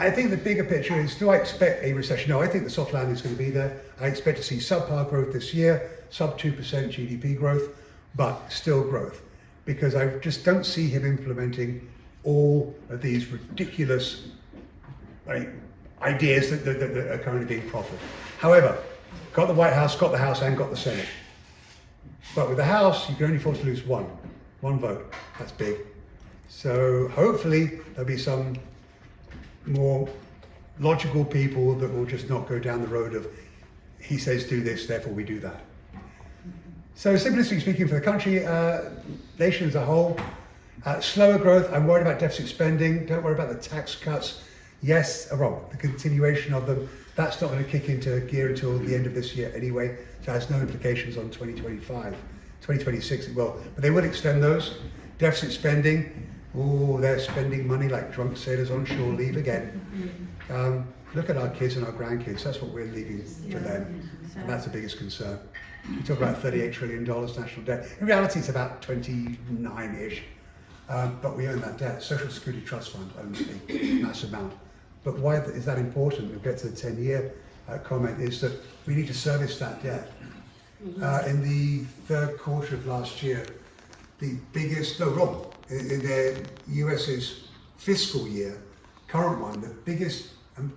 I think the bigger picture is, do I expect a recession? No, I think the soft landing is going to be there. I expect to see subpar growth this year, sub 2% GDP growth, but still growth. Because I just don't see him implementing all of these ridiculous ideas that are currently being proffered. However, got the White House, got the House, and got the Senate. But with the House, you can only afford to lose one vote. That's big. So hopefully there'll be some more logical people that will just not go down the road of, he says do this, therefore we do that. So simplistically speaking, for the country, nation as a whole, slower growth. I'm worried about deficit spending. Don't worry about the tax cuts. Yes, wrong. The continuation of them, that's not going to kick into gear until the end of this year anyway. So it has no implications on 2025. 2026 it will. But they will extend those. Deficit spending, they're spending money like drunk sailors on shore leave again. Look at our kids and our grandkids. That's what we're leaving for them. And that's the biggest concern. We talk about $38 trillion national debt. In reality, it's about 29-ish. But we own that debt. Social Security Trust Fund owns a massive amount. But why is that important? We'll get to the 10-year comment, is that we need to service that debt. In the third quarter of last year, the biggest, in the US's fiscal year, current one, the biggest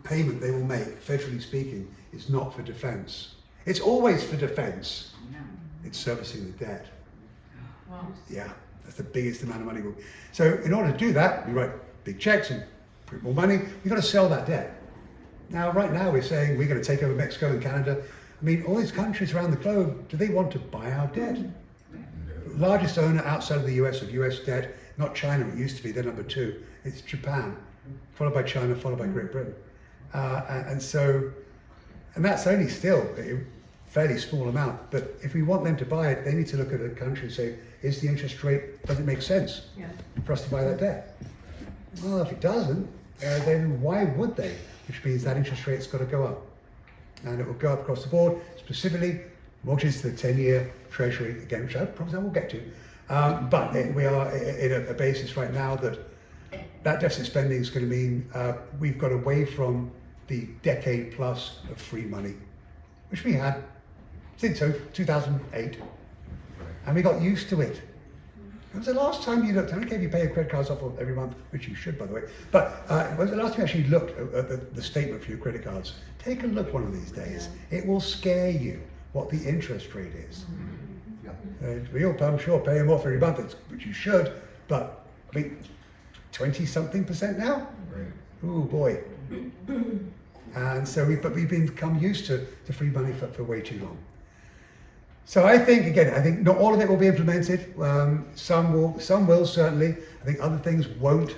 payment they will make, federally speaking, is not for defense. It's always for defense. It's servicing the debt. Wow. Yeah, that's the biggest amount of money. So in order to do that, we write big checks and print more money. We've got to sell that debt. Now, right now, we're saying we're going to take over Mexico and Canada. I mean, all these countries around the globe, do they want to buy our debt? Largest owner outside of the US of US debt, not China, it used to be, they're number 2. It's Japan, followed by China, followed by Great Britain. And that's only still a fairly small amount. But if we want them to buy it, they need to look at a country and say, is the interest rate, does it make sense for us to buy that debt? Well, if it doesn't, then why would they? Which means that interest rate's got to go up. And it will go up across the board, specifically mortgages to the 10-year Treasury, again, which I promise I will get to. But we are in a basis right now that deficit spending is going to mean we've got away from the decade plus of free money, which we had since 2008, and we got used to it. When was the last time you looked? I don't care if you pay your credit cards off every month, which you should, by the way, but when was the last time you actually looked at the statement for your credit cards? Take a look one of these days. It will scare you what the interest rate is. I'm sure paying off every month, which you should, but I mean, 20-something% now? Right. Oh boy. And so we've become used to free money for way too long. So I think not all of it will be implemented. Some will certainly. I think other things won't.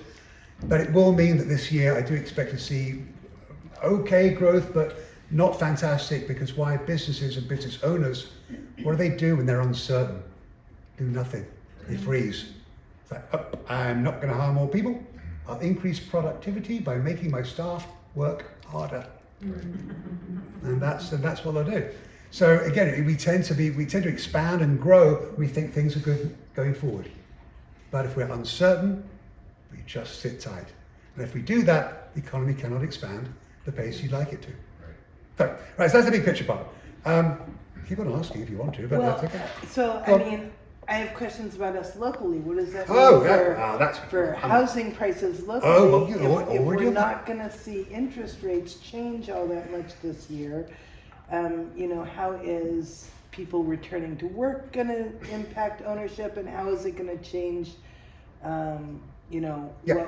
But it will mean that this year I do expect to see okay growth, but not fantastic, because why? Businesses and business owners, what do they do when they're uncertain? Do nothing. They freeze. It's like, I'm not going to hire more people. I'll increase productivity by making my staff work harder. And that's what they'll do. So again, we tend to expand and grow. We think things are good going forward. But if we're uncertain, we just sit tight. And if we do that, the economy cannot expand the pace you'd like it to. So that's the big picture part. Keep on asking if you want to, but that's okay. So, I mean, I have questions about us locally. What does that mean for housing prices locally? If we're not going to see interest rates change all that much this year, how is people returning to work going to impact ownership, and how is it going to change,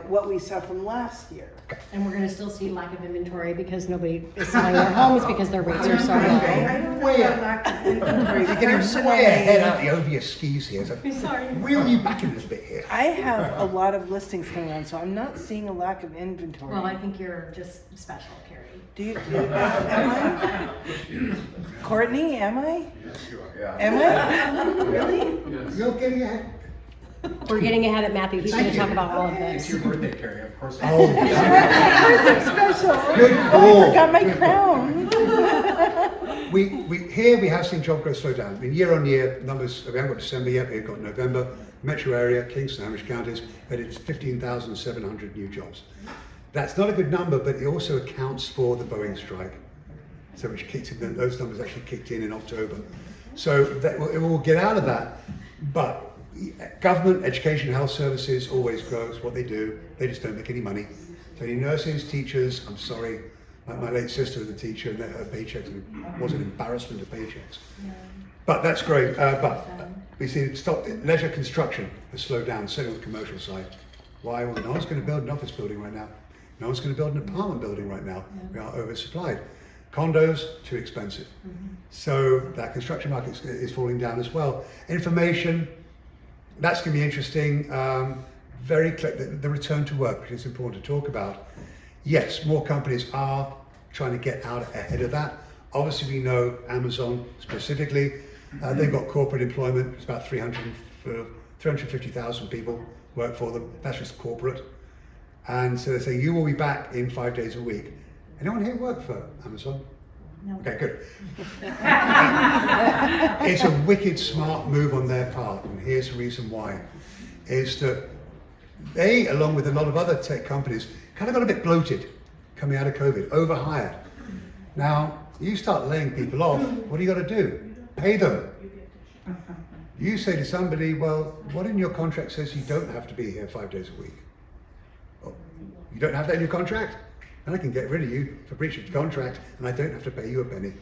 what we saw from last year? And we're going to still see lack of inventory because nobody is selling their homes because their rates are so low. I don't know about lack of inventory. You're getting way ahead out over your skis here. So Sorry. reel you back in this bit here. I have a lot of listings coming on, so I'm not seeing a lack of inventory. Well, I think you're just special, Kari. Am I? Courtney, am I? Yes, you are. Yeah. Am I? Really? Yes. You're getting ahead. We're getting ahead at Matthew. He's going to talk about all of It's this. your birthday, Kari, of course. Oh, I'm special. Good I call. forgot my crown. We have seen job growth slow down. I mean, year on year numbers, we haven't got December yet, we've got November. Metro area, Kingston, Amish counties, but it's 15,700 new jobs. That's not a good number, but it also accounts for the Boeing strike. So which kicked in, those numbers actually kicked in October. So it will get out of that, but government, education, health services always grows what they do. They just don't make any money. So any nurses, teachers, I'm sorry, like my late sister was a teacher and her paychecks was an embarrassment of paychecks. Yeah. But that's great. But we see leisure construction has slowed down, certainly on the commercial side. Why? Well, no one's going to build an office building right now. No one's going to build an apartment building right now. We are oversupplied. Condos, too expensive. So that construction market is falling down as well. Information, that's going to be interesting. The return to work, which is important to talk about. Yes, more companies are trying to get out ahead of that. Obviously, we know Amazon specifically, they've got corporate employment. It's about 350,000 people work for them. That's just corporate. And so they say, you will be back in 5 days a week. Anyone here work for Amazon? No. Okay, good. It's a wicked smart move on their part, and here's the reason why. Is that they, along with a lot of other tech companies, kind of got a bit bloated coming out of COVID, overhired. Now, you start laying people off, what do you got to do? Pay them. You say to somebody, well, what in your contract says you don't have to be here 5 days a week? Oh, you don't have that in your contract? And I can get rid of you for breach of contract and I don't have to pay you a penny.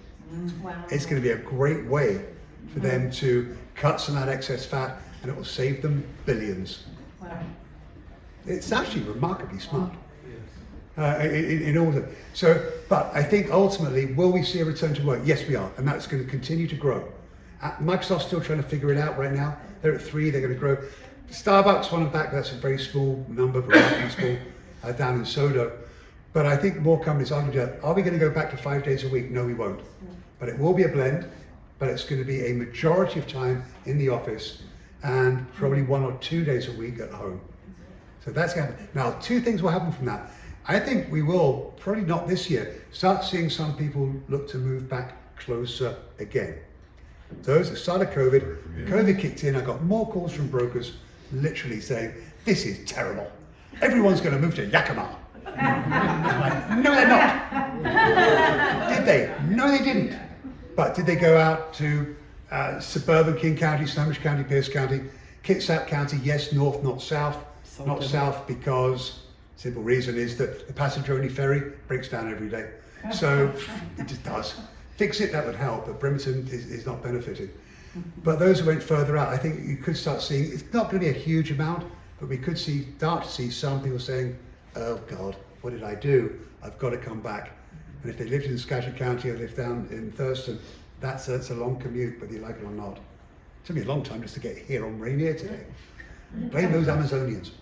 Wow. It's going to be a great way for them to cut some of that excess fat and it will save them billions. Wow. It's actually remarkably smart. In order. So, but I think ultimately, will we see a return to work? Yes, we are, and that's going to continue to grow. Microsoft's still trying to figure it out right now. They're at 3, they're going to grow. Starbucks, one back, that's a very small number, very small, down in Sodo. But I think more companies are going to do that. Are we going to go back to 5 days a week? No, we won't. But it will be a blend, but it's going to be a majority of time in the office and probably 1 or 2 days a week at home. So that's going to happen. Now, 2 things will happen from that. I think we will, probably not this year, start seeing some people look to move back closer again. Those that started COVID kicked in, I got more calls from brokers literally saying, this is terrible. Everyone's going to move to Yakima. I'm like, no, they're not. Did they? No, they didn't. But did they go out to suburban King County, Snohomish County, Pierce County, Kitsap County? Yes, north, not south. Not south because simple reason is that the passenger-only ferry breaks down every day. So it just does. Fix it, that would help, but Bremerton is not benefiting. But those who went further out, I think you could start seeing, it's not going to be a huge amount, but we could start to see some people saying, oh God, what did I do? I've got to come back. And if they lived in Skagit County or lived down in Thurston, that's a long commute, whether you like it or not. It took me a long time just to get here on Rainier today. Blame those Amazonians.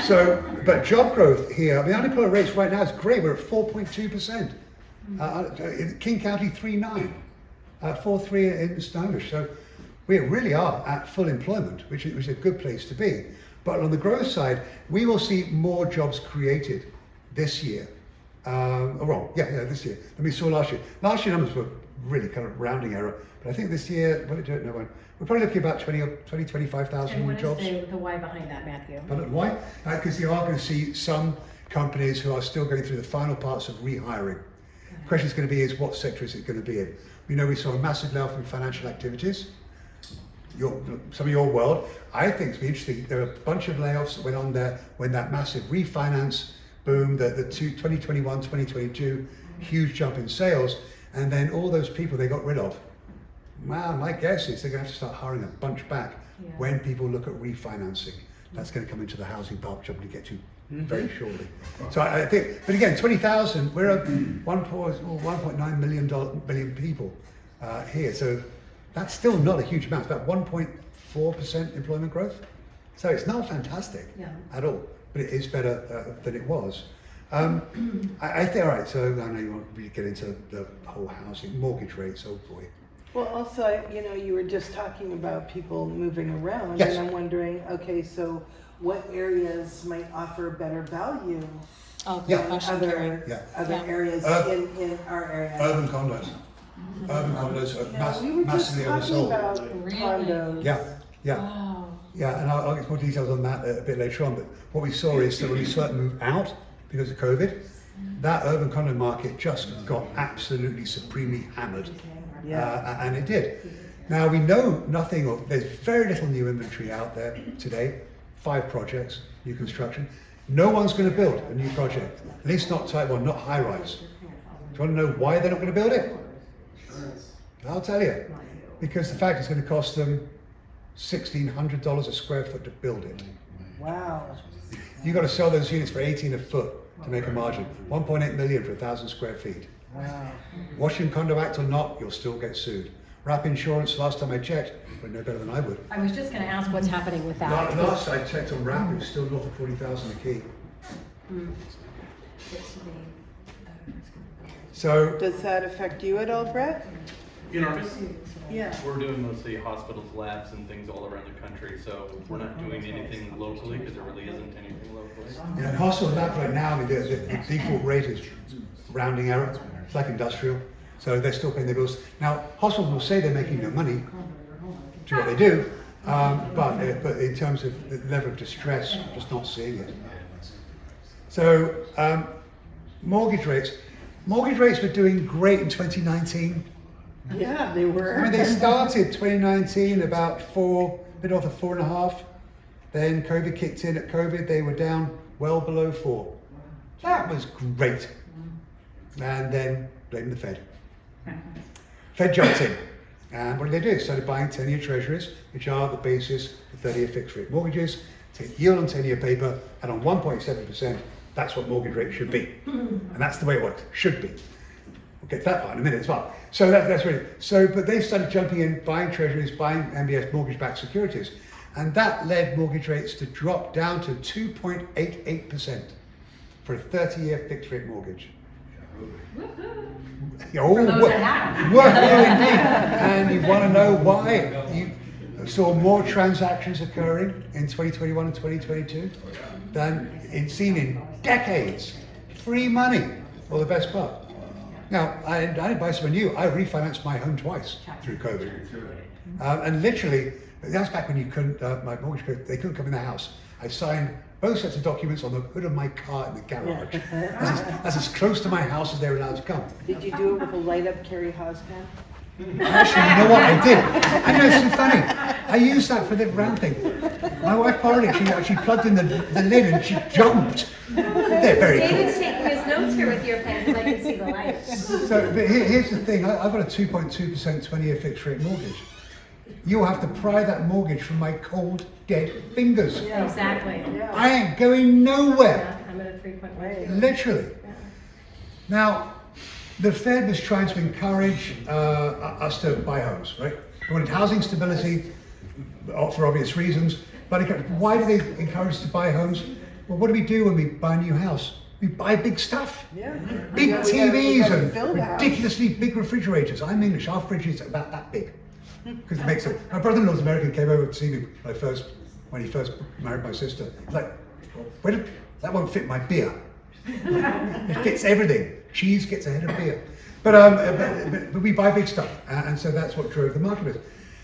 So, but job growth here, I mean, unemployment rates right now is great. We're at 4.2%. King County 3.9, 4.3 in Snohomish. So we really are at full employment, which is a good place to be. But on the growth side, we will see more jobs created this year. This year than we saw last year. Last year numbers were really kind of rounding error, but I think this year, well, I don't know when. We're probably looking at about 25,000 new jobs. And what is the why behind that, Matthew? But why? Because you are going to see some companies who are still going through the final parts of rehiring. The question is going to be what sector is it going to be in? We know we saw a massive layoff in financial activities. Some of your world. I think it's interesting. There are a bunch of layoffs that went on there when that massive refinance boom, the 2021, 2022, huge jump in sales, and then all those people they got rid of. Well, my guess is they're going to have to start hiring a bunch back when people look at refinancing. That's going to come into the housing part, which I'm going to get to very shortly. So I think, but again, 20,000, we're at 1.9 million people here. So that's still not a huge amount. It's about 1.4% employment growth. So it's not fantastic at all, but it is better than it was. I think, all right, so I know you want to really get into the whole housing, mortgage rates, oh boy. Well, also, you were just talking about people moving around, yes. And I'm wondering, okay, so what areas might offer better value than other areas in our area? Urban condos. Urban condos are we were just massively talking oversold. about condos. Yeah. Wow. Yeah, and I'll get more details on that a bit later on, but what we saw is that when we start to move out because of COVID, that urban condo market just got absolutely supremely hammered. And it did. Now we know nothing, or there's very little new inventory out there today. 5 projects, new construction. No one's going to build a new project, at least not type 1, not high rise. Do you want to know why they're not going to build it? I'll tell you. Because the fact it's going to cost them $1,600 a square foot to build it. Wow. You've got to sell those units for 18 a foot to make a margin. 1.8 million for 1,000 square feet. Wow. Washington Condo Act or not, you'll still get sued. RAP insurance, last time I checked, would know better than I would. I was just going to ask what's happening with that. Last I checked on RAP, it was still north of 40,000 a key. So, Does that affect you at all, Brett? In our business, Yeah. we're doing mostly hospitals, labs, and things all around the country, so we're not doing anything locally because there really isn't anything locally. yeah, hospital lab right now, I mean, the default rate is rounding error. It's like industrial, so they're still paying their bills. Now, hospitals will say they're making no money, do what they do, but in terms of the level of distress, I'm just not seeing it. So, mortgage rates were doing great in 2019. Yeah, they were. I mean, they started 2019 about a bit north of 4.5. Then COVID kicked in. At COVID, they were down well below 4. That was great. And then blame the Fed. Fed jumped in. And what did they do? Started buying 10-year treasuries, which are the basis for 30-year fixed rate mortgages. Take yield on 10-year paper, and on 1.7%, that's what mortgage rate should be. And that's the way it works. Should be. We'll get to that part in a minute as well. So that's really, but they started jumping in, buying treasuries, buying MBS mortgage-backed securities. And that led mortgage rates to drop down to 2.88% for a 30-year fixed rate mortgage. Oh, For those that have. well, indeed. And you want to know why? You saw more transactions occurring in 2021 and 2022 than it's seen in decades. Free money, well, the best part. Now, I didn't buy something new. I refinanced my home twice through COVID. And literally, that's back when you couldn't, my mortgage people, they couldn't come in the house. I signed both sets of documents on the hood of my car in the garage. That's as close to my house as they're allowed to come. Did you do it with a light up Kari Haas pen? Actually, you know what? I did. I know, it's so funny. I used that for the round thing. My wife borrowed it. She plugged in the lid and she jumped. They're very cool. David's taking his notes here with your pen because I can see the lights. So, but here's the thing. I've got a 2.2% 20-year fixed rate mortgage. You'll have to pry that mortgage from my cold, dead fingers. Yeah. Exactly. Yeah. I ain't going nowhere. I'm at a 3.1. Literally. Now, the Fed was trying to encourage us to buy homes, right? They wanted housing stability for obvious reasons. But why do they encourage us to buy homes? Well, what do we do when we buy a new house? We buy big stuff. Yeah. Big TVs gotta and fill the house. ridiculously big refrigerators. I'm English. Our fridge is about that big. Because it makes it. My brother-in-law's American, came over to see me when he first married my sister. He's like, that won't fit my beer. It fits everything. Cheese gets ahead of beer. But we buy big stuff, and so that's what drove the market with.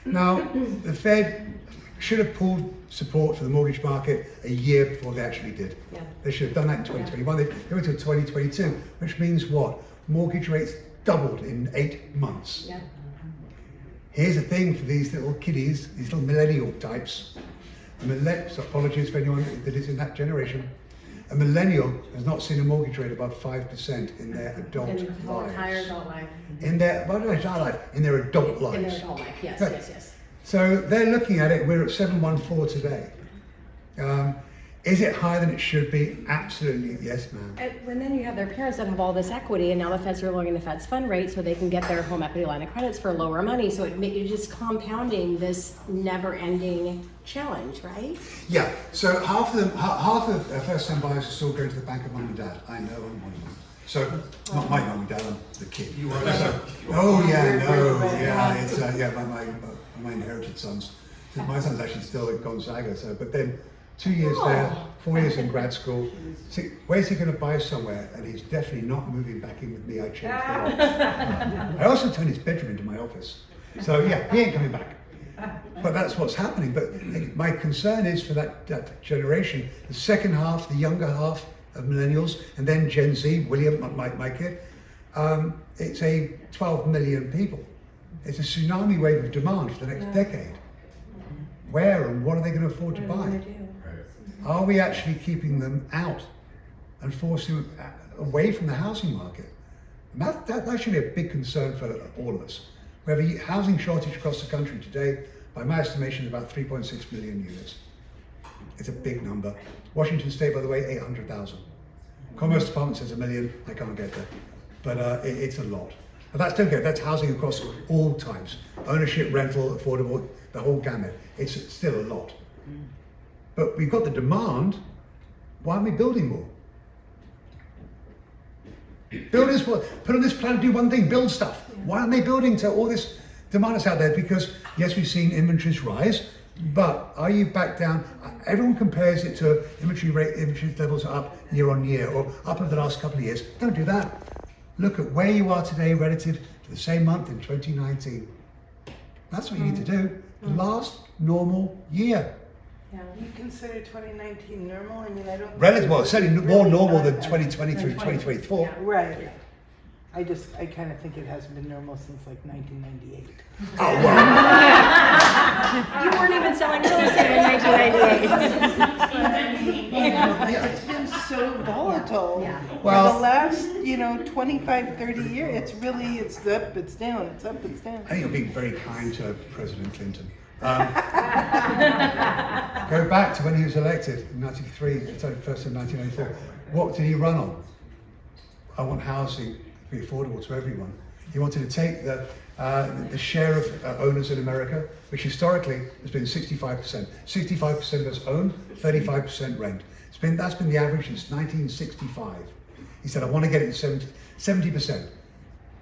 Now, the Fed should have pulled support for the mortgage market a year before they actually did. Yeah. They should have done that in 2021. They went to 2022, which means what? Mortgage rates doubled in 8 months. Yeah. Here's the thing for these little kiddies, these little millennial types. So apologies for anyone that is in that generation. A millennial has not seen a mortgage rate above 5% in their adult In the whole lives. entire adult life. In their adult life. In their adult life, yes, Right. yes. So they're looking at it, we're at 714 today. Is it higher than it should be? Absolutely, yes, ma'am. And then you have their parents that have all this equity, and now the Feds are lowering the Fed's fund rate so they can get their home equity line of credits for lower money. So it's just compounding this never-ending challenge, right? Yeah, so half of first-time buyers are still going to the bank of mum and dad. I know I'm one of them. So, not my mum and dad, I'm the kid. You are. So, oh yeah, no, yeah, it's my inherited sons. My son's actually still at Gonzaga, so, but then 2 years there, 4 years in grad school. See, where's he going to buy somewhere? And he's definitely not moving back in with me. I changed the locks. I also turned his bedroom into my office. So yeah, he ain't coming back. But that's what's happening. But my concern is for that generation, the second half, the younger half, of millennials, and then Gen Z, William, my kid. It's a 12 million people. It's a tsunami wave of demand for the next decade. Where and what are they going to afford to buy? Are we actually keeping them out and forcing them away from the housing market? And that should be a big concern for all of us. We have a housing shortage across the country today, by my estimation, about 3.6 million units. It's a big number. Washington State, by the way, 800,000. Commerce Department says 1 million. I can't get there, but it's a lot. But that's housing across all types: ownership, rental, affordable, the whole gamut. It's still a lot. But we've got the demand. Why aren't we building more? Builders put on this plan to do one thing: build stuff. Why aren't they building to all this demand that's out there? Because yes, we've seen inventories rise, but are you back down? Everyone compares it to inventory levels are up year on year or up over the last couple of years. Don't do that. Look at where you are today relative to the same month in 2019. That's what you need to do. The last normal year. You consider 2019 normal? I mean, I don't. Relative, well, certainly more normal than 2020 through 2024. Right. I kind of think it hasn't been normal since like 1998. Oh, well. You weren't even selling real estate in 1998. It's been so volatile. Well, for the last, 25, 30 years, it's up, it's down, it's up, it's down. I think you're being very kind to President Clinton. Go back to when he was elected in 93, first in 1994. What did he run on? I want housing to be affordable to everyone. He wanted to take the share of owners in America, which historically has been 65%. 65% of us own, 35% rent. That's been the average since 1965. He said, I want to get it to 70%.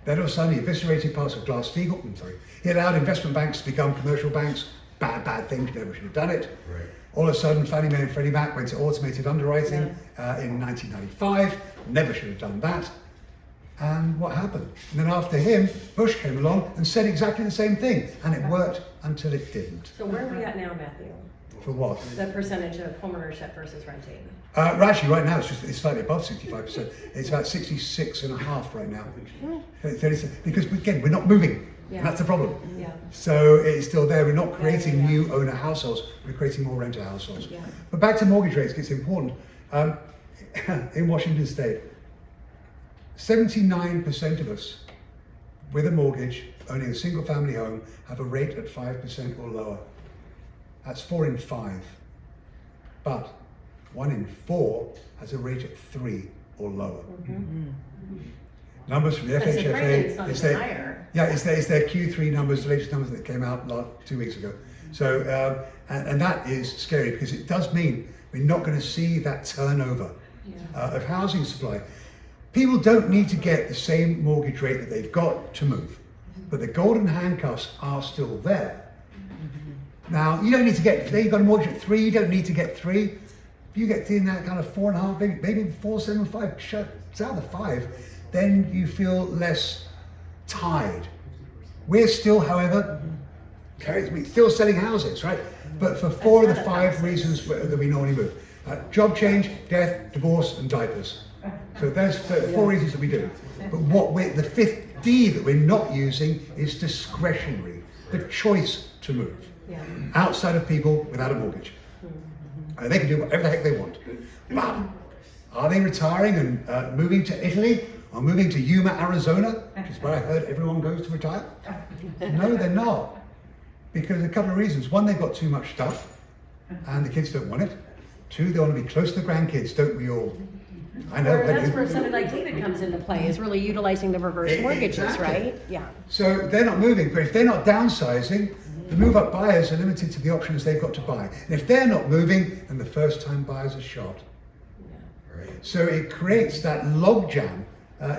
Then all of a sudden he eviscerated parts of Glass-Steagall. He allowed investment banks to become commercial banks. Bad thing, never should have done it. Right. All of a sudden Fannie Mae and Freddie Mac went to automated underwriting in 1995. Never should have done that. And what happened? And then after him, Bush came along and said exactly the same thing. And it worked until it didn't. So where are we at now, Matthew? For what? The percentage of homeownership versus renting? Actually, right now it's slightly above 65%. It's about 66.5 right now. 37, because again, we're not moving. And that's the problem. Yeah. So it's still there. We're not creating new owner households. We're creating more renter households. Yeah. But back to mortgage rates, it's important. In Washington State, 79% of us with a mortgage owning a single family home have a rate at 5% or lower. That's 4 in 5. But 1 in 4 has a rate at 3 or lower. Numbers from the FHFA. It's their Q3 numbers, the latest numbers that came out 2 weeks ago. So, and that is scary because it does mean we're not going to see that turnover of housing supply. People don't need to get the same mortgage rate that they've got to move, but the golden handcuffs are still there. Now, you don't need to get, today you've got a mortgage at 3, you don't need to get 3. If you get in that kind of 4.5, maybe 4.75, it's out of the 5, then you feel less tied. We're still, however, we're still selling houses, right? But for 4 of the 5 reasons that we normally move. Job change, death, divorce, and diapers. So there's 4 reasons that we do. But the 5th D that we're not using is discretionary, the choice to move. Outside of people without a mortgage. They can do whatever the heck they want. But are they retiring and moving to Italy or moving to Yuma, Arizona, which is where I heard everyone goes to retire? No, they're not. Because a couple of reasons. 1, they've got too much stuff and the kids don't want it. 2, they want to be close to the grandkids, don't we all? I know. That's where something like David comes into play, is really utilizing the reverse mortgages, right? Yeah. So they're not moving, but if they're not downsizing, the move-up buyers are limited to the options they've got to buy. And if they're not moving, then the first-time buyers are shot. So it creates that logjam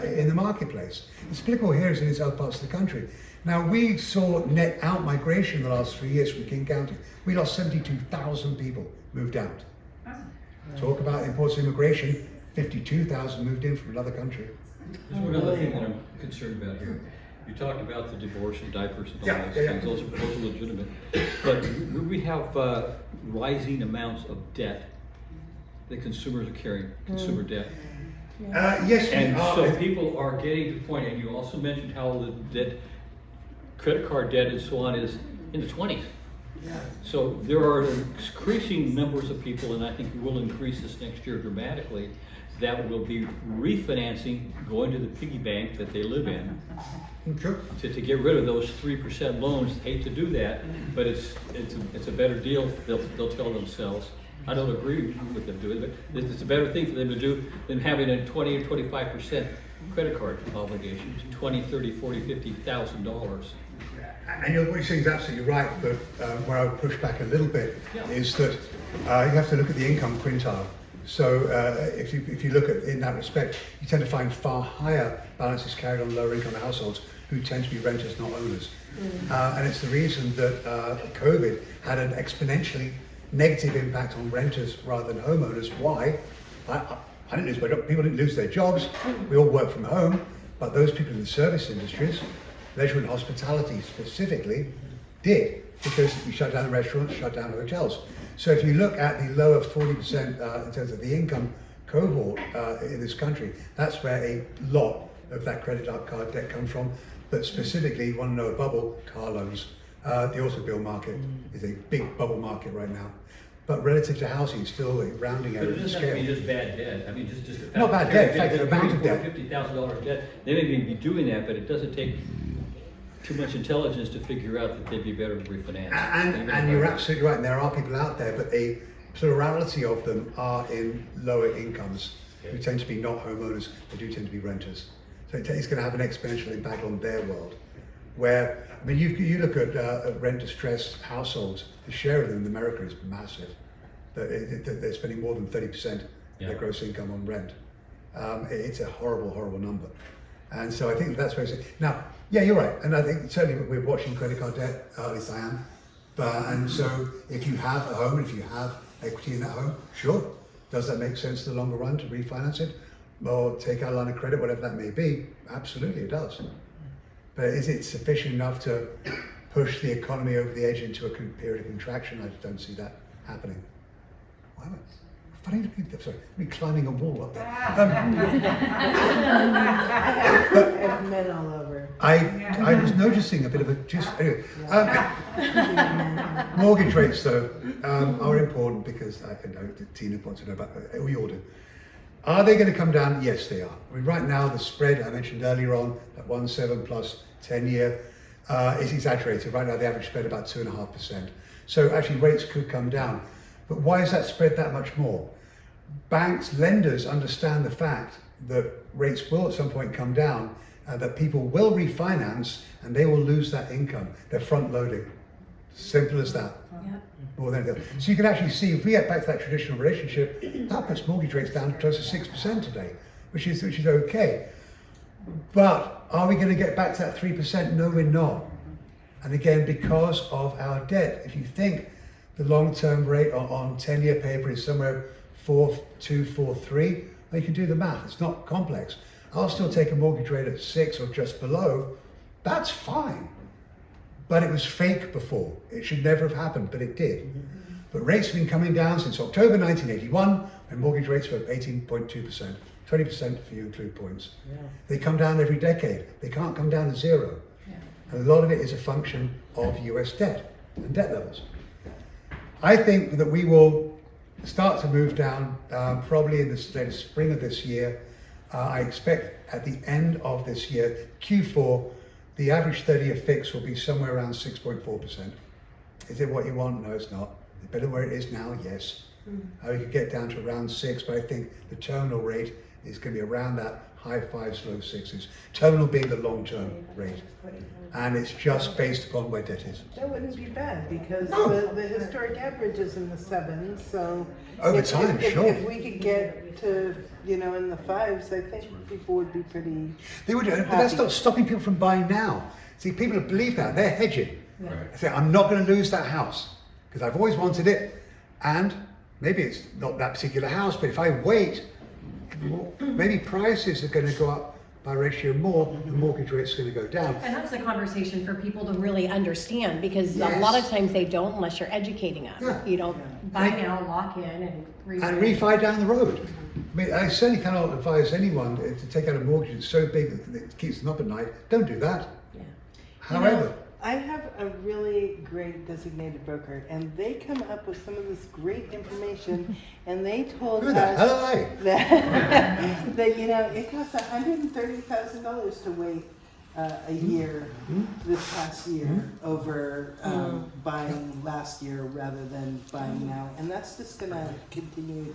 in the marketplace. It's applicable here as it is in other parts of the country. Now, we saw net out migration in the last 3 years from King County. We lost 72,000 people moved out. Talk about imports immigration, 52,000 moved in from another country. There's one other thing that I'm concerned about here. You talked about the divorce and diapers and all those things. Those are legitimate. But we have rising amounts of debt that consumers are carrying, consumer debt. Yes, we And are. so people are getting to the point, and you also mentioned how the debt, credit card debt and so on is in the 20s. So there are increasing numbers of people, and I think we'll increase this next year dramatically, that will be refinancing, going to the piggy bank that they live in, Sure. to get rid of those 3% loans. Hate to do that, but it's a better deal, they'll tell themselves. I don't agree with them doing it, but it's a better thing for them to do than having a 20 or 25% credit card obligation, $20, $30, $40, $50,000. And what you're saying is absolutely right, but where I would push back a little bit is that you have to look at the income quintile. So if you look at in that respect, you tend to find far higher balances carried on lower income households who tend to be renters, not owners. And it's the reason that COVID had an exponentially negative impact on renters rather than homeowners. Why? I didn't lose my job. People didn't lose their jobs. We all work from home, but those people in the service industries, leisure and hospitality specifically, did, because we shut down the restaurants, shut down the hotels. So if you look at the lower 40% in terms of the income cohort in this country, that's where a lot of that credit card debt comes from. But specifically, you want to know a bubble, car loans. The automobile market is a big bubble market right now. But relative to housing, still a rounding But error it in doesn't have to be scale. just bad debt. I mean, just the fact Not bad debt, in fact, the amount of debt. $50,000 debt, they may be doing that, but it doesn't take too much intelligence to figure out that they'd be better to refinance. And you're absolutely right, and there are people out there, but a plurality of them are in lower incomes who tend to be not homeowners, they do tend to be renters. So it's going to have an exponential impact on their world. Where, I mean, you look at rent-distressed households, the share of them in America is massive. They're spending more than 30% of their gross income on rent. It's a horrible, horrible number. And so I think that's where it's, now, yeah, you're right. And I think certainly we're watching credit card debt, at least I am. And so if you have a home, if you have equity in that home, sure. Does that make sense in the longer run to refinance it? Or take out a line of credit, whatever that may be? Absolutely, it does. But is it sufficient enough to push the economy over the edge into a period of contraction? I don't see that happening. Wow. Funny to think, sorry, me climbing a wall up there. I've met all over. I was noticing a bit of a anyway. Mortgage rates though are important because I know that Tina wants to know about. We all do. Are they going to come down? Yes, they are. I mean, right now the spread I mentioned earlier on, that 1.7 plus 10-year, is exaggerated. Right now the average spread about 2.5%. So actually rates could come down. But why is that spread that much more? Banks, lenders understand the fact that rates will at some point come down, that people will refinance and they will lose that income. They're front loading. Simple as that. Yep. More than anything. So you can actually see, if we get back to that traditional relationship, that puts mortgage rates down close to 6% today, which is okay. But are we going to get back to that 3%? No, we're not. And again, because of our debt, if you think the long-term rate on 10-year paper is somewhere 4.2, 4.3, well, you can do the math. It's not complex. I'll still take a mortgage rate at 6 or just below. That's fine. But it was fake before. It should never have happened, but it did. But rates have been coming down since October 1981, when mortgage rates were 18.2%. 20% if you include points. They come down every decade. They can't come down to zero. And a lot of it is a function of US debt and debt levels. I think that we will start to move down probably in the spring of this year. I expect at the end of this year, Q4, the average 30-year fix will be somewhere around 6.4%. Is it what you want? No, it's not. It's better where it is now, yes. We could get down to around 6, but I think the terminal rate is going to be around that high 5s, low 6s. Terminal being the long-term rate. And it's just based upon where debt is. That wouldn't be bad because the historic average is in the 7s. So over time, sure. If we could get to in the 5s, I think people would be pretty. They would, but that's not stopping people from buying now. See, people who believe that they're hedging. Right. They say, I'm not going to lose that house because I've always wanted it, and maybe it's not that particular house, but if I wait, maybe prices are going to go up by ratio more, the mortgage rate's going to go down. And that's the conversation for people to really understand, because Yes. a lot of times they don't unless you're educating them. Yeah. You know, buy now, lock in, and And refi down the road. I mean, I certainly cannot advise anyone to take out a mortgage that's so big that it keeps them up at night. Don't do that. Yeah. However, I have a really great designated broker, and they come up with some of this great information, and they told who the hell us are they? that you know it costs $130,000 to wait a year this past year over buying last year rather than buying now, and that's just going to continue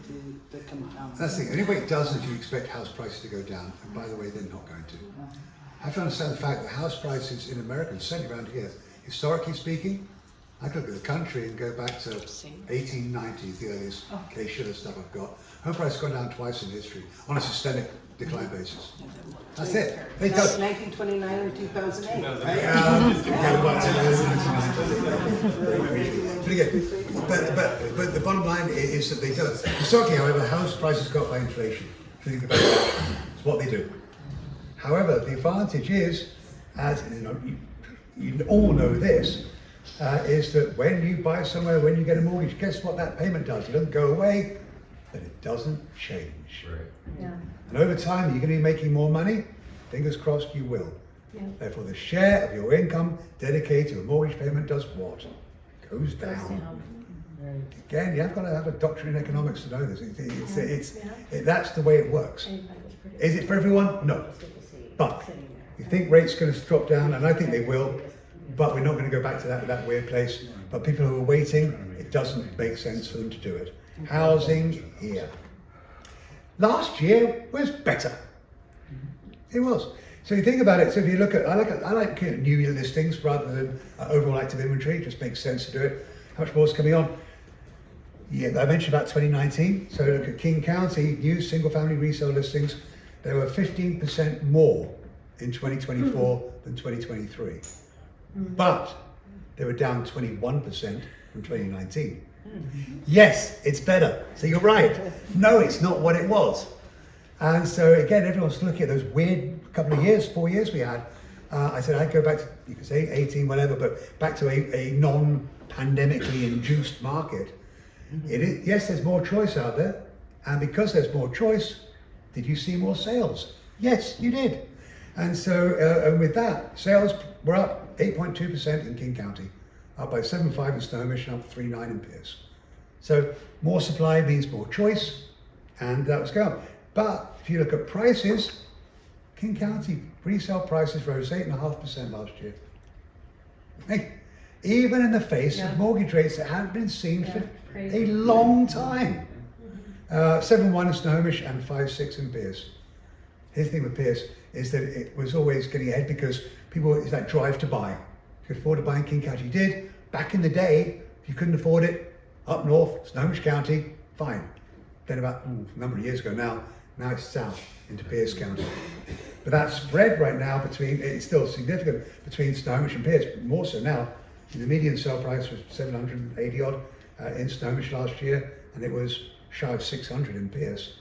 to compound. That's the thing. Anyway, it does if you expect house prices to go down. And by the way, they're not going to. I have to understand the fact that house prices in America, and certainly around here, historically speaking, I could look at the country and go back to 1890s, the earliest K-Schiller stuff I've got. Home prices have gone down twice in history on a systemic decline basis. That's it. They go. 1929 or 2008, right? But the bottom line is that they do. Historically, however, house prices go up by inflation. If you think about that, it's what they do. However, the advantage is, as you know, you all know this, is that when you buy somewhere, when you get a mortgage, guess what that payment does? It doesn't go away, but it doesn't change. Right. Yeah. And over time, you're going to be making more money. Fingers crossed you will. Yeah. Therefore, the share of your income dedicated to a mortgage payment does what? Goes down. Again, you have got to have a doctorate in economics to know this. That's the way it works. Is it for everyone? No. But you think rates going to drop down, and I think they will, but we're not going to go back to that weird place. But people who are waiting, it doesn't make sense for them to do it. Housing here. Last year was better. It was. So you think about it. So if you look at, I like new listings rather than overall active inventory. It just makes sense to do it. How much more is coming on? Yeah, I mentioned about 2019. So look at King County new single-family resale listings. There were 15% more in 2024 than 2023, but they were down 21% from 2019. Yes, it's better. So you're right. No, it's not what it was. And so again, everyone's looking at those weird couple of years, 4 years we had. I said I'd go back to, you could say 18, whatever, but back to a non-pandemically induced market. It is, yes, there's more choice out there, and because there's more choice, did you see more sales? Yes, you did. And so, and with that, sales were up 8.2% in King County, up by 7.5 in Snohomish, and up 3.9 in Pierce. So more supply means more choice, and that was going. But if you look at prices, King County resale prices rose 8.5% last year. Hey, even in the face of mortgage rates that hadn't been seen for a long time. 7.1 in Snohomish and 5.6 in Pierce. His thing with Pierce is that it was always getting ahead because people, it's that drive to buy. If you could afford to buy in King County, you did. Back in the day, if you couldn't afford it, up north, Snohomish County, fine. Then about a number of years ago now it's south into Pierce County. But that spread right now between, it's still significant between Snohomish and Pierce, more so now. The median sale price was 780 odd in Snohomish last year, and it was shy of 600 in Pierce.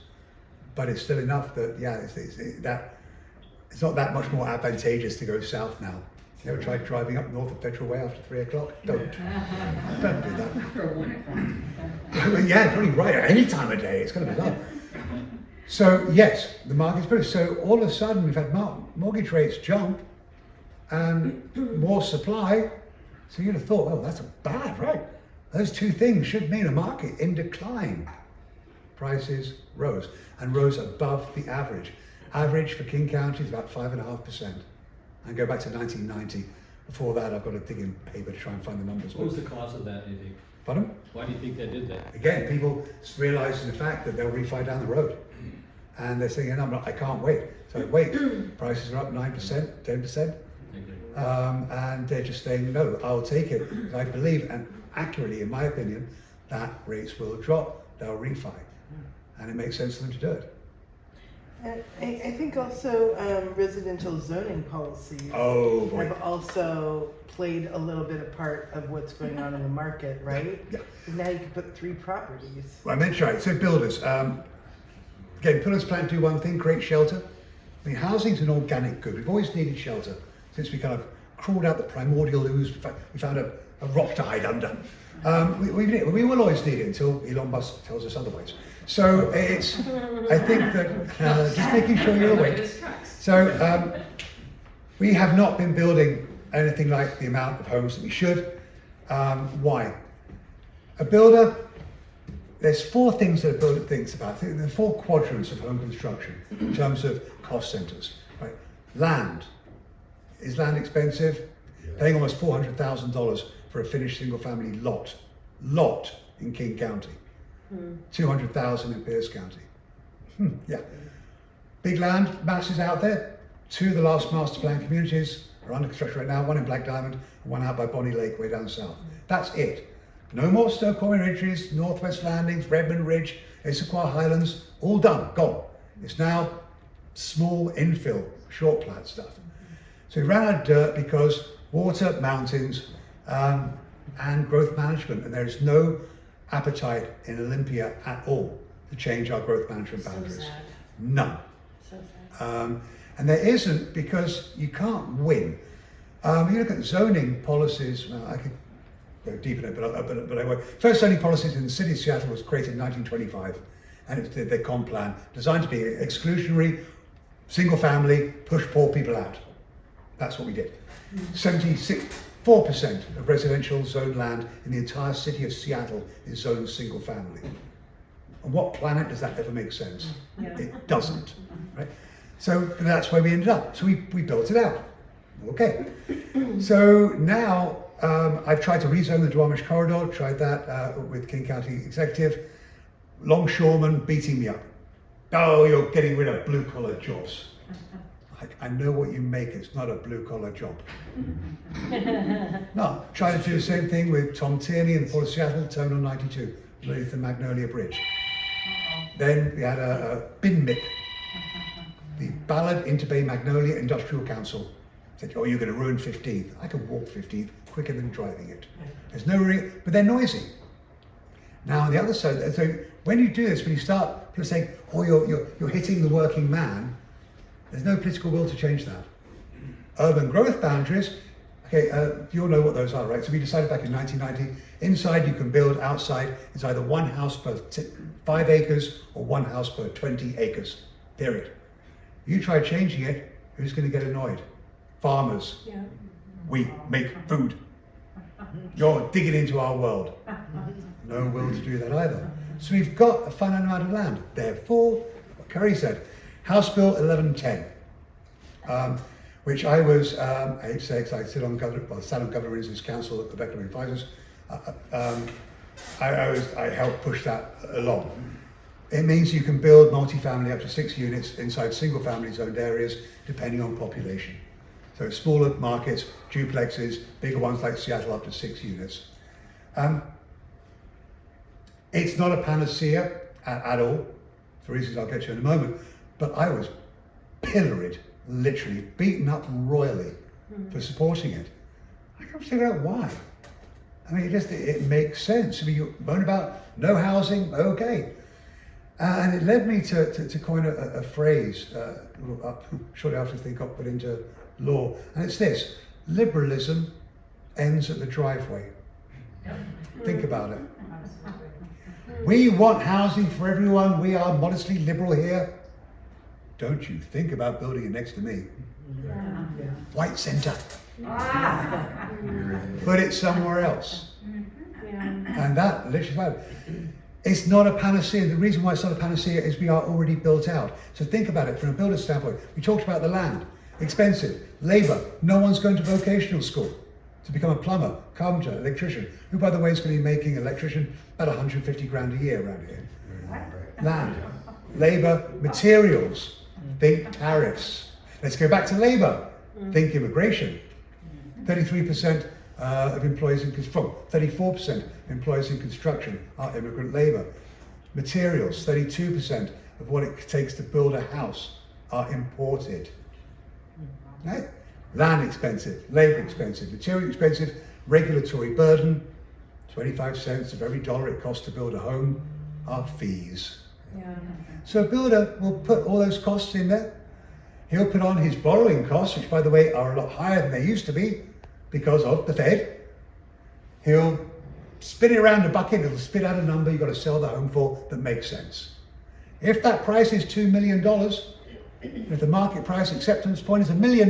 But it's still enough that, yeah, it's not that much more advantageous to go south now. You ever tried driving up north of Federal Way after 3 o'clock? Don't do that. For 1 o'clock. Yeah, probably right at any time of day. It's kind of bizarre. So yes, the market's better. So all of a sudden we've had mortgage rates jump and more supply. So you'd have thought, oh, that's bad, right? Those two things should mean a market in decline. Prices rose and rose above the average. Average for King County is about 5.5%. And go back to 1990. Before that, I've got to dig in paper to try and find the numbers. What was the cause of that, do you think? Pardon? Why do you think they did that? Again, people realizing the fact that they'll refi down the road. And they're saying, I can't wait. So wait, prices are up 9%, 10%. And they're just saying, no, I'll take it. I believe, and accurately, in my opinion, that rates will drop, they'll refi. And it makes sense for them to do it. I think also residential zoning policies have also played a little bit of part of what's going on in the market, right? Yeah. Now you can put 3 properties. Well, I mentioned, right, so builders. Again, builders plan to do one thing, create shelter. I mean, housing's an organic good. We've always needed shelter since we kind of crawled out the primordial ooze. We found a rock to hide under. We will always need it until Elon Musk tells us otherwise. So it's, I think that, just making sure you're awake. So we have not been building anything like the amount of homes that we should. Why? A builder, there's four things that a builder thinks about. There are four quadrants of home construction in terms of cost centers. Right? Land. Is land expensive? Paying almost $400,000 for a finished single family lot in King County. 200,000 in Pierce County. Yeah. Big land masses out there. Two of the last master plan communities are under construction right now, one in Black Diamond and one out by Bonnie Lake way down south. That's it. No more Snoqualmie Ridges, Northwest Landings, Redmond Ridge, Issaquah Highlands, all done, gone. It's now small infill, short plat stuff. So we ran out of dirt because water, mountains, and growth management, and there is no appetite in Olympia at all to change our growth management boundaries. So sad. None. So sad. And there isn't, because you can't win. You look at zoning policies, well, I could go deep in it, but I won't. First zoning policies in the city of Seattle was created in 1925, and it's their comp plan, designed to be exclusionary, single family, push poor people out. That's what we did. 4% of residential zoned land in the entire city of Seattle is zoned single family. On what planet does that ever make sense? Yeah. It doesn't, right? So that's where we ended up. So we built it out. Okay. So now I've tried to rezone the Duwamish corridor, tried that with King County Executive. Longshoremen beating me up. Oh, you're getting rid of blue collar jobs. I know what you make, it's not a blue collar job. No, try to do the same thing with Tom Tierney in the Port of Seattle, Terminal 92, underneath the Magnolia Bridge. Then we had a BINMIC, the Ballard Interbay Magnolia Industrial Council. Said, oh, you're going to ruin 15th. I can walk 15th quicker than driving it. There's no real, but they're noisy. Now on the other side, so when you do this, when you start, people saying, oh, you're hitting the working man, there's no political will to change that. Urban growth boundaries, okay, you all know what those are, right? So we decided back in 1990, inside you can build, outside it's either one house per 5 acres or one house per 20 acres, period. You try changing it, who's going to get annoyed? Farmers. Yeah. We make food. You're digging into our world. No will to do that either. So we've got a finite amount of land. Therefore, what Kari said, House Bill 1110, which I was, I hate to say it because I sit on the Salem Governor Residence Council at the Economic Advisors. I helped push that along. It means you can build multifamily up to 6 units inside single family zoned areas depending on population. So smaller markets, duplexes, bigger ones like Seattle up to 6 units. It's not a panacea at all, for reasons I'll get to in a moment, but I was pilloried, literally, beaten up royally for supporting it. I can't figure out why. I mean, it makes sense. I mean, you moan about no housing, okay. And it led me to coin a phrase shortly after the thing got put into law, and it's this: liberalism ends at the driveway. Think about it. We want housing for everyone. We are modestly liberal here. Don't you think about building it next to me. White centre. Put it somewhere else. And that literally, it's not a panacea. The reason why it's not a panacea is we are already built out. So think about it from a builder's standpoint. We talked about the land, expensive, labour. No one's going to vocational school to become a plumber, carpenter, electrician, who by the way is going to be making an electrician about 150 grand a year around here. Land, labour, materials, think tariffs. Let's go back to labour, think immigration. 33% of employees in 34% of employees in construction are immigrant labour. Materials, 32% of what it takes to build a house are imported. Right? Land expensive, labour expensive, material expensive, regulatory burden, 25 cents of every dollar it costs to build a home are fees. Yeah. So a builder will put all those costs in there, He'll put on his borrowing costs, which by the way are a lot higher than they used to be because of the Fed. He'll spin it around the bucket, it'll spit out a number you've got to sell the home for that makes sense. If that price is $2 million, if the market price acceptance point is $1 million,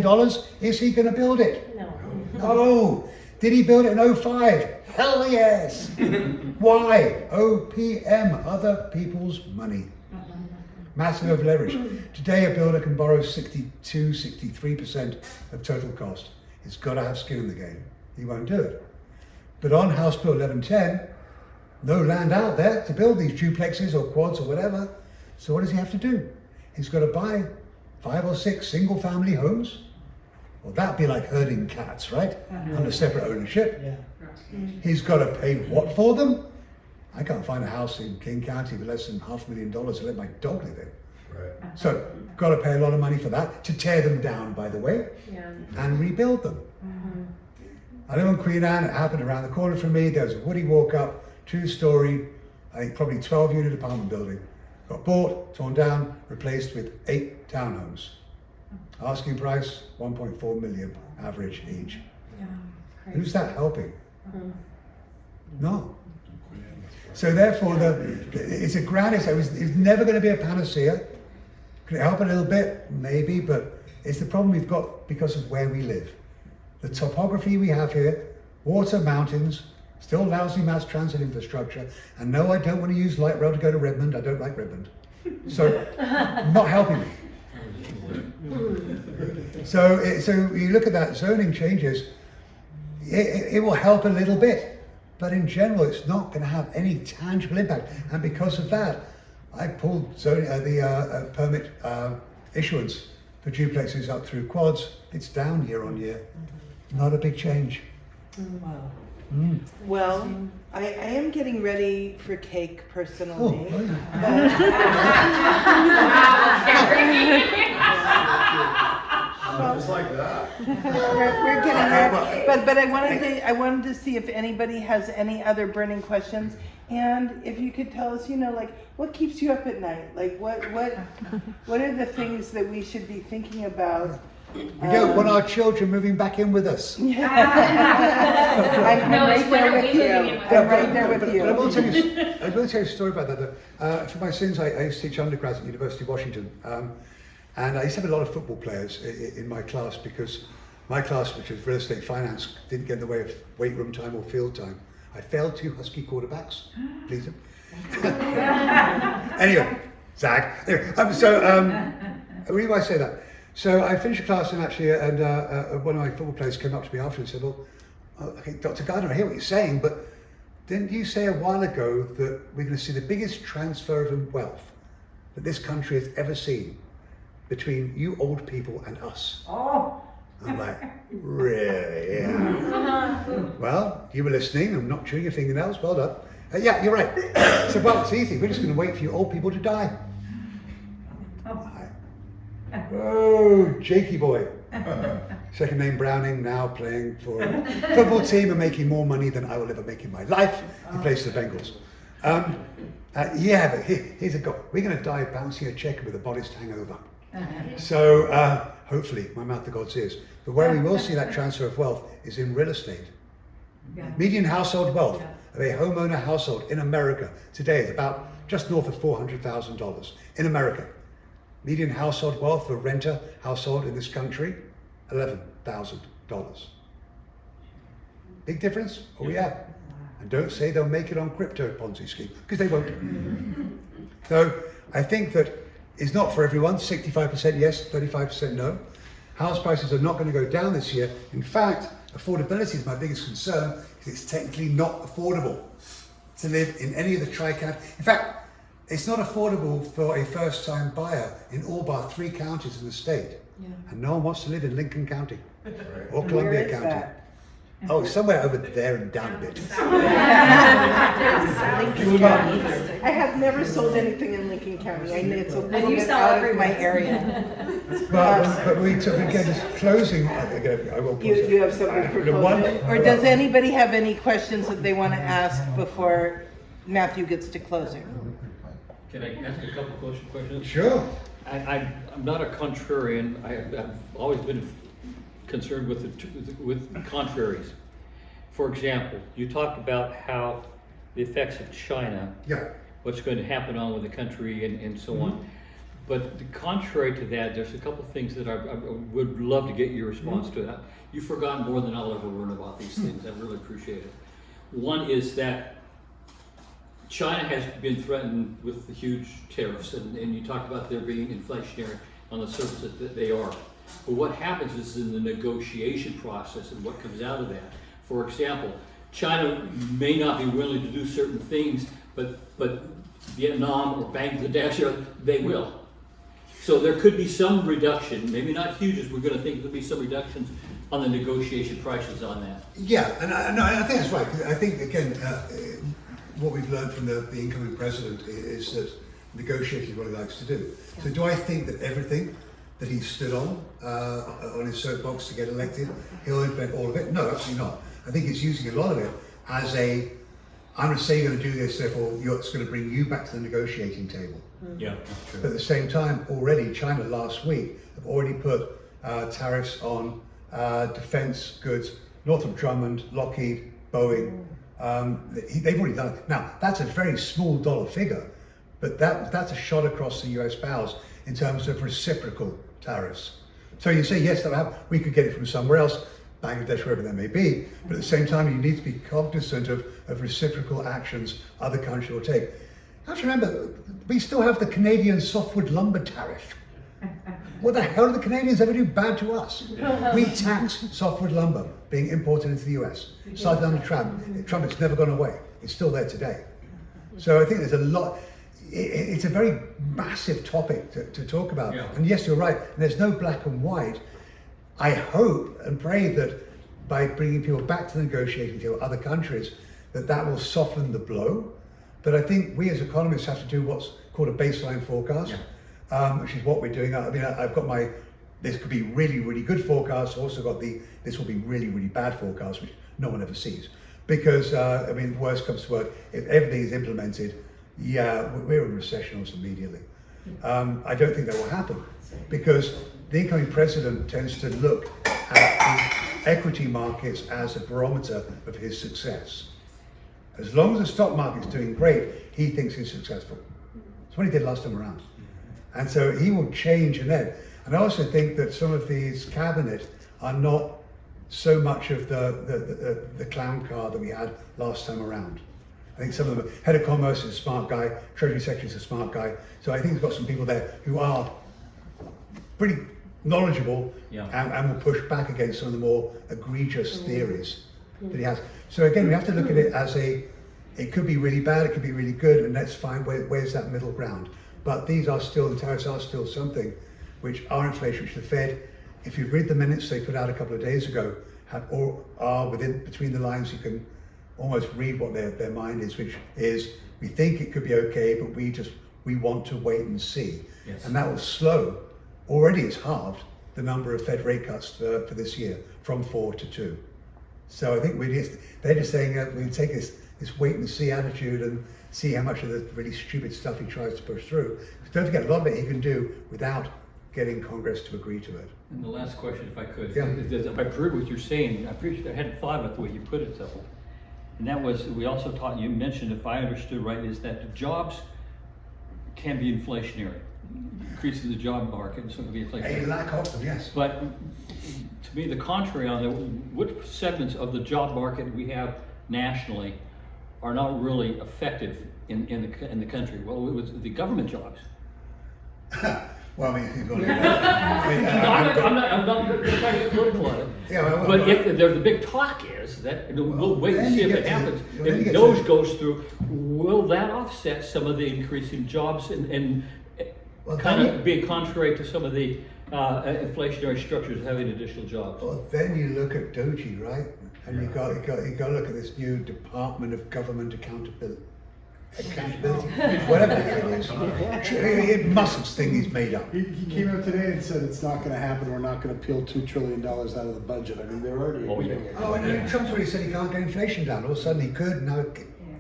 is he going to build it? No. No. Did he build it in 2005? Hell yes. Why? OPM, other people's money. Massive over leverage. Today a builder can borrow 62, 63% of total cost. He's got to have skin in the game. He won't do it. But on House Bill 1110, no land out there to build these duplexes or quads or whatever. So what does he have to do? He's got to buy 5 or 6 single family homes. Well, that'd be like herding cats, right? Under separate ownership. He's got to pay what for them? I can't find a house in King County for less than $500,000 to let my dog live in. Right. So, got to pay a lot of money for that, to tear them down, by the way, and rebuild them. I live on Queen Anne, it happened around the corner from me. There was a woody walk-up, 2-story, I think probably 12-unit apartment building. Got bought, torn down, replaced with 8 townhomes. Asking price, 1.4 million average each. Who's that helping? No. So therefore, it's a grand, it's never going to be a panacea. Could it help a little bit? Maybe, but it's the problem we've got because of where we live. The topography we have here, water, mountains, still lousy mass transit infrastructure, and no, I don't want to use light rail to go to Redmond. I don't like Redmond. So, not helping me. So you look at that, zoning changes, it will help a little bit, but in general, it's not going to have any tangible impact. And because of that, I pulled the permit issuance for duplexes up through quads. It's down year on year. Not a big change. Wow. Well, I am getting ready for cake personally. Just like that. We're getting there. But I wanted to see if anybody has any other burning questions, and if you could tell us, like what keeps you up at night? Like what are the things that we should be thinking about? We don't want our children moving back in with us. I'm right there with you. I'm right there with you. But I will tell you a story about that. For my sins, I used to teach undergrads at University of Washington. And I used to have a lot of football players in my class because my class, which is real estate finance, didn't get in the way of weight room time or field time. I failed 2 Husky quarterbacks. Please them. Anyway, zag. Anyway, the reason why I say that. So I finished a class and actually, one of my football players came up to me after and said, well, okay, Dr. Gardner, I hear what you're saying, but didn't you say a while ago that we're going to see the biggest transfer of wealth that this country has ever seen between you old people and us? Oh. I'm like, really? Yeah. Well, you were listening. I'm not chewing your fingernails. Well done. Yeah, you're right. So, well, it's easy. We're just going to wait for you old people to die. Oh, Jakey boy. Second name Browning, now playing for a football team and making more money than I will ever make in my life. He plays for the Bengals. Yeah, but here's a goal. We're going to die bouncing a checker with a modest hangover. So hopefully, my mouth to God's ears. But where we will see that transfer of wealth is in real estate. Median household wealth of a homeowner household in America today is about just north of $400,000 in America. Median household wealth for a renter household in this country, $11,000. Big difference? Oh yeah. And don't say they'll make it on crypto Ponzi scheme, because they won't. So I think that it's not for everyone. 65% yes, 35% no. House prices are not going to go down this year. In fact, affordability is my biggest concern, because it's technically not affordable to live in any of the tri-county. In fact, it's not affordable for a first-time buyer in all but 3 counties in the state. And no one wants to live in Lincoln County or Columbia County. That? Oh, somewhere over there and down a bit. I have never sold anything in Lincoln County. I know it's a little bit out of my area. But we again, just closing. I will close You have something for closing? Or does anybody have any questions that they want to ask before Matthew gets to closing? Can I ask a couple questions? Sure. I'm not a contrarian. I've always been concerned with contraries. For example, you talked about how the effects of China, Yeah. what's going to happen on with the country and so on. But contrary to that, there's a couple of things that I would love to get your response to. That. You've forgotten more than I'll ever learn about these things. I really appreciate it. One is that China has been threatened with the huge tariffs, and you talked about there being inflationary on the surface that they are. But what happens is in the negotiation process and what comes out of that. For example, China may not be willing to do certain things, but Vietnam or Bangladesh, they will. So there could be some reduction, maybe not huge, as we're going to think there'll be some reductions on the negotiation prices on that. Yeah, and I think that's right. I think, again, what we've learned from the incoming president is that negotiating is what he likes to do. So do I think that everything that he stood on his soapbox to get elected, he'll implement all of it? No, absolutely not. I think he's using a lot of it as I'm going to say you're going to do this, therefore it's going to bring you back to the negotiating table. Yeah, that's true. But at the same time, already China last week have already put tariffs on defense goods, Northrop Grumman, Lockheed, Boeing. They've already done it. Now, that's a very small dollar figure, but that's a shot across the US bows in terms of reciprocal tariffs. So you say, yes, we could get it from somewhere else, Bangladesh, wherever that may be, but at the same time, you need to be cognizant of reciprocal actions other countries will take. You have to remember, we still have the Canadian softwood lumber tariff. What the hell do the Canadians ever do bad to us? We tax softwood lumber being imported into the US. Started under Trump. It's never gone away. It's still there today. So I think there's a lot. It's a very massive topic to talk about. Yeah. And yes, you're right. And there's no black and white. I hope and pray that by bringing people back to the negotiating table, other countries, that will soften the blow. But I think we as economists have to do what's called a baseline forecast, which is what we're doing. I mean, I've got this could be really, really good forecast. I've also got this will be really, really bad forecast, which no one ever sees. Because, I mean, worst comes to worst, if everything is implemented, we're in recession almost immediately. I don't think that will happen because the incoming president tends to look at the equity markets as a barometer of his success. As long as the stock market's doing great, he thinks he's successful. That's what he did last time around. And so he will change and then. And I also think that some of these cabinet are not so much of the clown car that we had last time around. I think some of them, head of commerce is a smart guy, treasury secretary is a smart guy. So I think he's got some people there who are pretty knowledgeable and will push back against some of the more egregious theories that he has. So again, we have to look at it as it could be really bad, it could be really good, and let's find where's that middle ground. But the tariffs are still something which are inflation, which the Fed, if you read the minutes they put out a couple of days ago, are between the lines. You can almost read what their mind is, which is, we think it could be okay, but we want to wait and see. Yes. And that will slow, already it's halved, the number of Fed rate cuts for this year, from 4 to 2. So I think they're just saying that we take this wait and see attitude and see how much of the really stupid stuff he tries to push through. Don't forget, a lot of it he can do without getting Congress to agree to it. And the last question, if I could, Yeah. if I heard what you're saying, I hadn't thought about the way you put it though. And that was, we also you mentioned, if I understood right, is that the jobs can be inflationary. Increasing the job market and so it can be inflationary. A lack of them, yes. But to me, the contrary on that, what segments of the job market we have nationally are not really effective in the country? Well, it was the government jobs. Well, I mean, you've got to I'm not trying to get political on it. Yeah, But if the big talk is that, we'll wait and see if it happens. If those goes through, will that offset some of the increasing jobs and kind of be contrary to some of the inflationary structures of having additional jobs? Well, then you look at Doji, right? And you got to look at this new Department of Government Accountability, whatever the hell it is. It mustn't thing he's made up. He came out today and said it's not going to happen. We're not going to peel $2 trillion out of the budget. I mean, they're already agreeing it. Oh, and Trump's already said he can't get inflation down. All of a sudden he could, now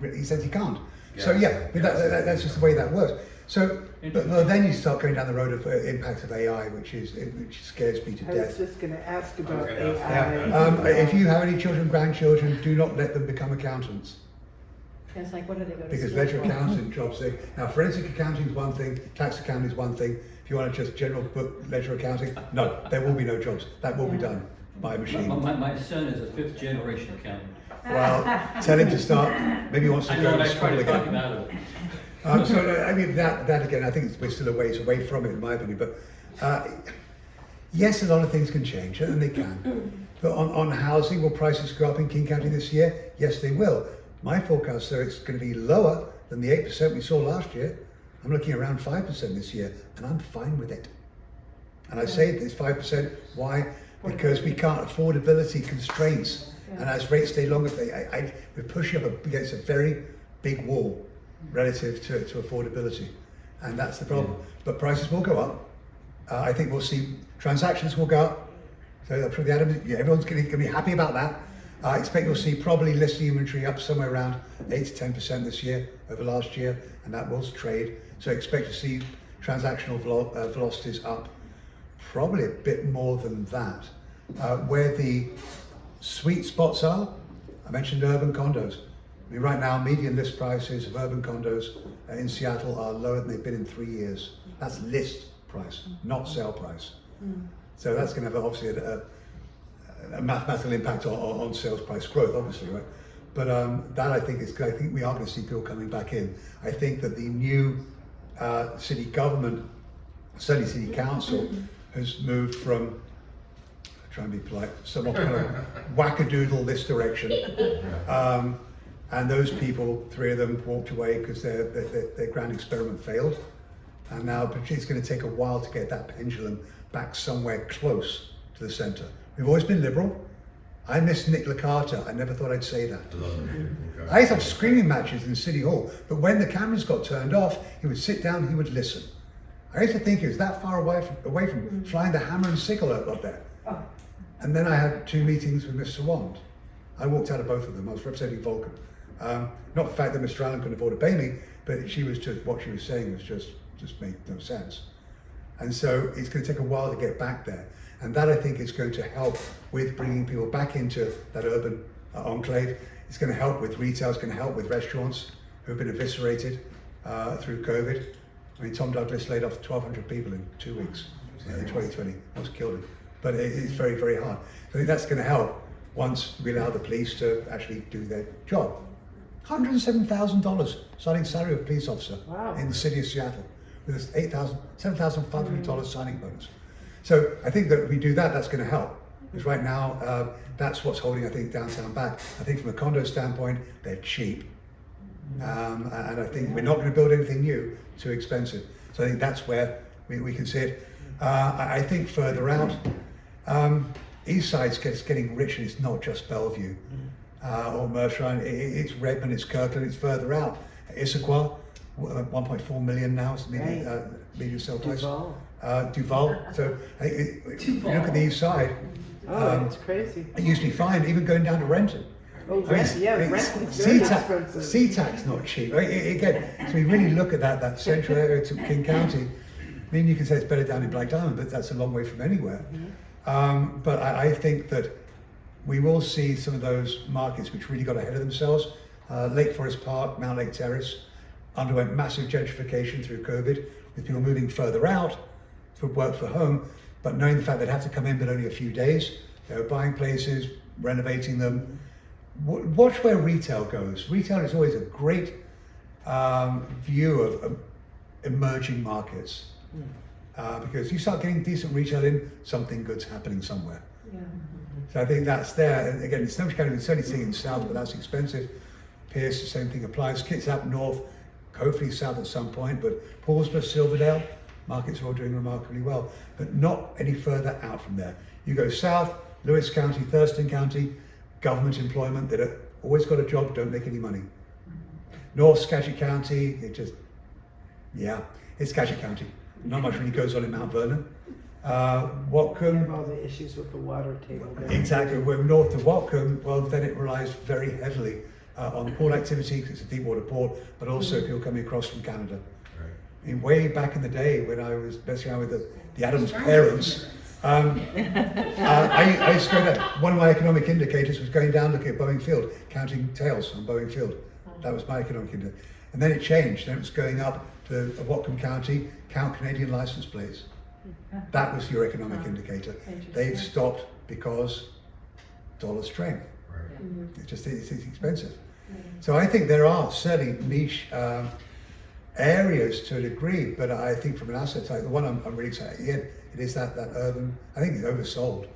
he says he can't. So yeah, that's just the way that works. So, but then you start going down the road of impact of AI, which scares me to I was death. just gonna ask about Okay. AI. If you have any children, grandchildren, do not let them become accountants. It's like, what do they go to Because school ledger for? accountant jobs, now forensic accounting is one thing, tax accounting is one thing. If you want to just general book ledger accounting, no, there will be no jobs. That will be done by a machine. My son is a 5th generation accountant. Well, tell him to start, maybe he wants to I go know, and to I try school to talk him again. out of it. So, I mean, that again, I think we're still a ways away from it, in my opinion. But yes, a lot of things can change, and they can. But on housing, will prices go up in King County this year? Yes, they will. My forecast, though, it's going to be lower than the 8% we saw last year. I'm looking around 5% this year, and I'm fine with it. And I say it's 5%. Why? Because we can't affordability constraints, and as rates stay longer, we're pushing up against a very big wall relative to affordability, and that's the problem. But prices will go up. I think we'll see transactions will go up. So everyone's going to be happy about that. I expect you'll see probably listing inventory up somewhere around 8 to 10% this year over last year, and that will trade. So expect to see transactional velocities up probably a bit more than that. Where the sweet spots are, I mentioned urban condos. I mean, right now, median list prices of urban condos in Seattle are lower than they've been in 3 years. That's list price, not sale price. So that's going to have obviously a mathematical impact on sales price growth, obviously, right? But that I think is good. I think we are going to see people coming back in. I think that the new city government, certainly city council, has moved from, trying to be polite, somewhat kind of wackadoodle this direction. And those people, 3 of them walked away because their grand experiment failed. And now it's going to take a while to get that pendulum back somewhere close to the center. We've always been liberal. I miss Nick Carter. I never thought I'd say that. I used to have screaming matches in City Hall, but when the cameras got turned off, he would sit down, he would listen. I used to think he was that far away from flying the hammer and sickle up there. And then I had 2 meetings with Mr. Wand. I walked out of both of them. I was representing Vulcan. Not the fact that Mr. Allen couldn't afford to pay me, but she was just, what she was saying was just made no sense. And so it's going to take a while to get back there. And that I think is going to help with bringing people back into that urban enclave. It's going to help with retail, it's going to help with restaurants who have been eviscerated through COVID. I mean, Tom Douglas laid off 1,200 people in 2 weeks in 2020. Almost killed him. But it's very, very hard. So I think that's going to help once we allow the police to actually do their job. $107,000 starting salary of a police officer in the city of Seattle with a $7,500 signing bonus. So I think that if we do that, that's going to help. Because right now, that's what's holding, I think, downtown back. I think from a condo standpoint, they're cheap. And I think we're not going to build anything new, too expensive. So I think that's where we can see it. I think further out, East Side's getting rich, and it's not just Bellevue or Mercer. It's Redmond, it's Kirkland, it's further out. Issaquah, 1.4 million now is the median sale price. Duval. So if you look at the East Side, It's crazy. it used to be fine, even going down to Renton. Rent is very expensive. SeaTac's not cheap. Again, so we really look at that central area to King County. I mean, you can say it's better down in Black Diamond, but that's a long way from anywhere. But I think that we will see some of those markets which really got ahead of themselves. Lake Forest Park, Mount Lake Terrace underwent massive gentrification through COVID, with people moving further out for work for home, but knowing the fact they'd have to come in but only a few days. They were buying places, renovating them. Watch where retail goes. Retail is always a great view of emerging markets. Because you start getting decent retail in, something good's happening somewhere. So I think that's there. And again, it's not kind of certainly seeing in South, but that's expensive. Pierce, the same thing applies. Kids up north, hopefully South at some point, but Paulsboro, Silverdale, markets are all doing remarkably well, but not any further out from there. You go south, Lewis County, Thurston County, government employment that have always got a job, don't make any money. North Skagit County, it's Skagit County. Not much really goes on in Mount Vernon. Whatcom. All the issues with the water table. Exactly. We're north of Whatcom, well, then it relies very heavily on port activity, because it's a deep water port, but also people coming across from Canada. I mean, way back in the day when I was messing around with the Adams parents, I used to go down, one of my economic indicators was going down looking at Boeing Field, counting tails on Boeing Field. That was my economic indicator. And then it changed, then it was going up to Whatcom County, count Canadian license plates. That was your economic indicator. They've stopped because dollar strength. It's expensive. So I think there are certainly niche areas to a degree, but I think from an asset type, the one I'm really excited again, it is that urban. I think it's oversold.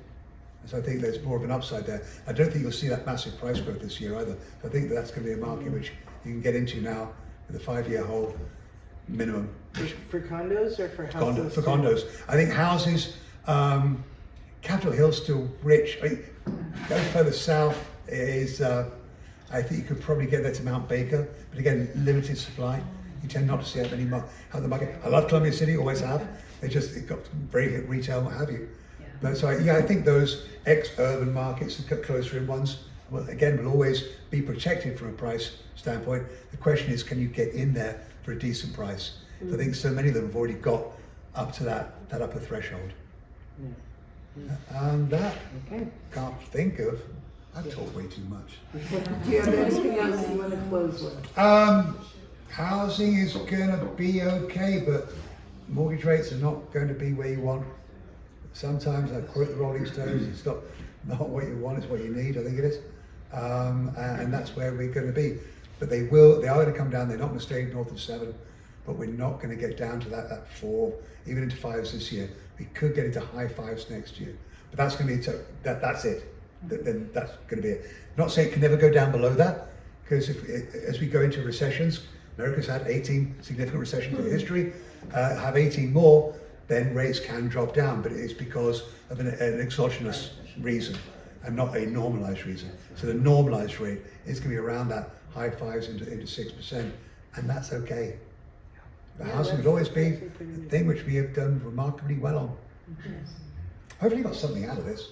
So I think there's more of an upside there. I don't think you'll see that massive price growth this year either. So I think that's going to be a market which you can get into now with a 5-year hold minimum. For condos or for houses? For condos. I think houses, Capitol Hill's still rich. I mean, go further south is, I think you could probably get there to Mount Baker, but again, limited supply. You tend not to see that many out the market. I love Columbia City, always have. It got very hit retail, what have you. But so I think those ex-urban markets, the closer in ones, will always be protected from a price standpoint. The question is, can you get in there for a decent price? So I think so many of them have already got up to that upper threshold. And that, can't think of. I've talked way too much. Do you have anything else you want to close with? Housing is going to be okay, but mortgage rates are not going to be where you want. Sometimes I quote the Rolling Stones, it's not what you want, it's what you need, I think it is. And that's where we're going to be. But they are going to come down, they're not going to stay north of 7, but we're not going to get down to that 4, even into 5s this year. We could get into high 5s next year. But that's going to be, that's it. Then that's going to be it. Not saying it can never go down below that, because as we go into recessions, America's had 18 significant recessions in history, have 18 more, then rates can drop down, but it is because of an exogenous reason and not a normalized reason. So the normalized rate is going to be around that high 5s into 6%, and that's okay. The housing would always be the thing which we have done remarkably well on. Hopefully you got something out of this.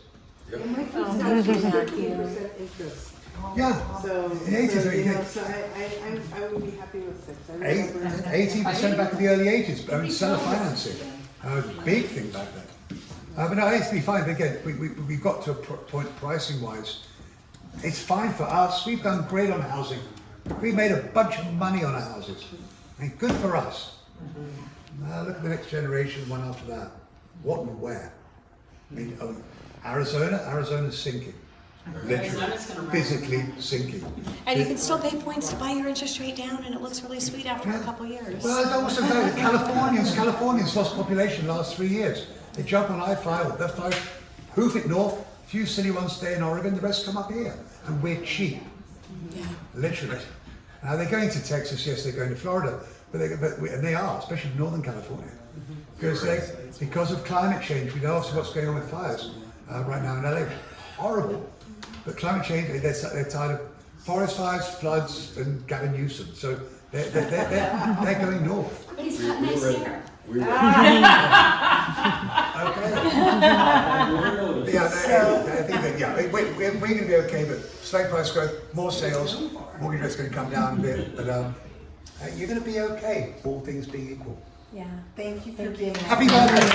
And my first house was 13% interest. Yeah. So, In the 80s, I would be happy with 6. I remember 18% back in the early 80s, I mean, seller financing, big thing back then. But no, it's to be fine. But again, we've got to a point pricing-wise. It's fine for us. We've done great on housing. We've made a bunch of money on our houses. I mean, good for us. Now look at the next generation, one after that. What and where? I mean, Arizona's sinking. Literally, physically sinking. And you can still pay points to buy your interest rate down, and it looks really sweet after a couple years. Well, I also know that Californians lost population the last 3 years. They jump on I-5, they fly, hoof it north, few city ones stay in Oregon, the rest come up here. And we're cheap. Yeah. Literally. Now they're going to Texas, yes, they're going to Florida, and they are, especially Northern California. Because of climate change, we know also what's going on with fires right now in LA. Horrible. But climate change, they're tired of forest fires, floods, and Gavin Newsom. So they're going north. But he's got nice hair. Okay. I think that, we're going to be okay, but slight price growth, more sales, mortgage rate's going to come down a bit, but you're going to be okay, all things being equal. Yeah. Thank you for being here. Happy birthday!